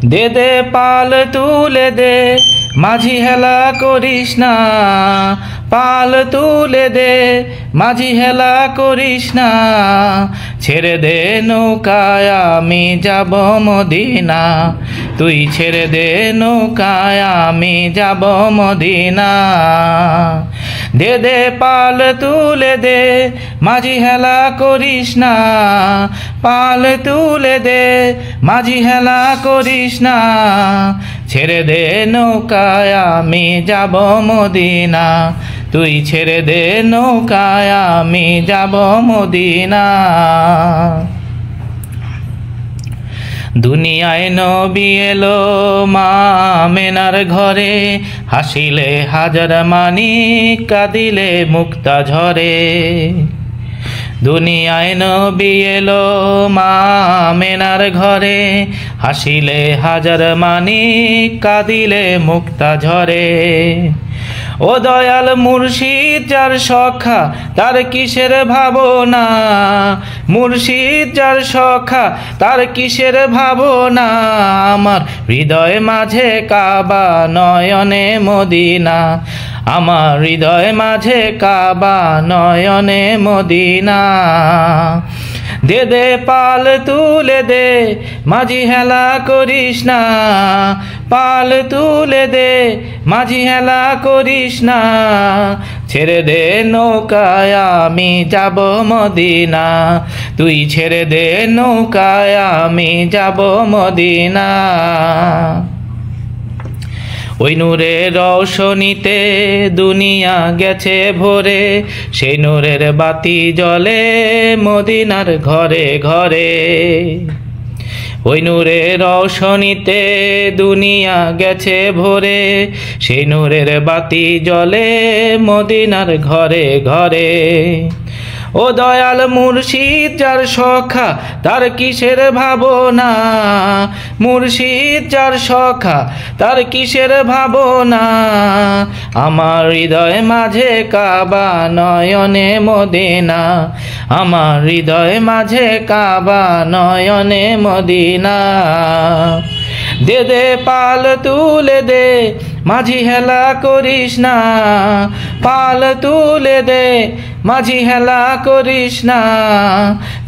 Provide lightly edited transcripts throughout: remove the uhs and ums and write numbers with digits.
দে দে পাল তুলে দে, মাঝি হেলা করিস না। পাল তুলে দে, মাঝি হেলা করিস না। ছেড়ে দে নৌকায় আমি যাব মদিনা। তুই ছেড়ে দে নৌকায় আমি যাব মদিনা। দে দে পাল তুলে দে, মাঝি হেলা করিস না। পাল তুলে দে, মাঝি হেলা করিস না। ছেড়ে দে নৌকায় আমি যাব মদিনা। তুই ছেড়ে দে নৌকায় আমি যাব মদিনা। দুনিয়ায় নবী এলো মা আমেনার ঘরে, হাসিলে হাজার মানিক, কাঁদিলে মুক্তা ঝরে। দুনিয়ায় নবী এলো মা আমেনার ঘরে, হাসিলে হাজার মানিক, কাঁদিলে মুক্তা ঝরে। ও দয়াল মুর্শিদ যার সখা, তার কিসের ভাবনা। মুর্শিদ যার সখা, তার কিসের ভাবনা। আমার হৃদয় মাঝে কাবা, নয়নে মদিনা। আমার হৃদয় মাঝে কাবা, নয়নে মদিনা। দে দে পাল তুলে দে, মাঝি হেলা করিস না। পাল তুলে দে, মাঝি হেলা করিস না। ছেড়ে দে নৌকায় আমি যাব মদিনা। তুই ছেড়ে দে নৌকায় আমি যাব মদিনা। ওই নূরের রৌশনীতে দুনিয়া গেছে ভরে, সেই নূরের বাতি জ্বলে মদিনার ঘরে ঘরে। ওই নূরের রৌশনীতে দুনিয়া গেছে ভরে, সেই নূরের বাতি জ্বলে মদিনার ঘরে ঘরে। ও দয়াল মুর্শিদ যার সখা, তার কিসের ভাবনা। মুর্শিদ যার সখা, তার কিসের ভাবনা। আমার হৃদয় মাঝে কাবা, নয়নে মদিনা। আমার হৃদয় মাঝে কাবা, নয়নে মদিনা। দে দে পাল তুলে দে, মাঝি হেলা করিস না। পাল তুলে দে, মাঝি হেলা করিস না।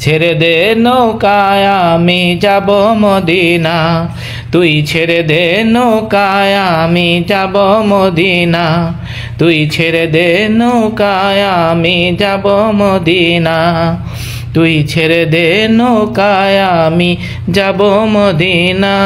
ছেড়ে দে নৌকায় আমি যাব মদিনা। তুই ছেড়ে দে নৌকায় আমি যাব মদিনা। তুই ছেড়ে দে নৌকায় আমি যাব মদিনা। তুই ছেড়ে দে নৌকায় আমি যাব মদিনা।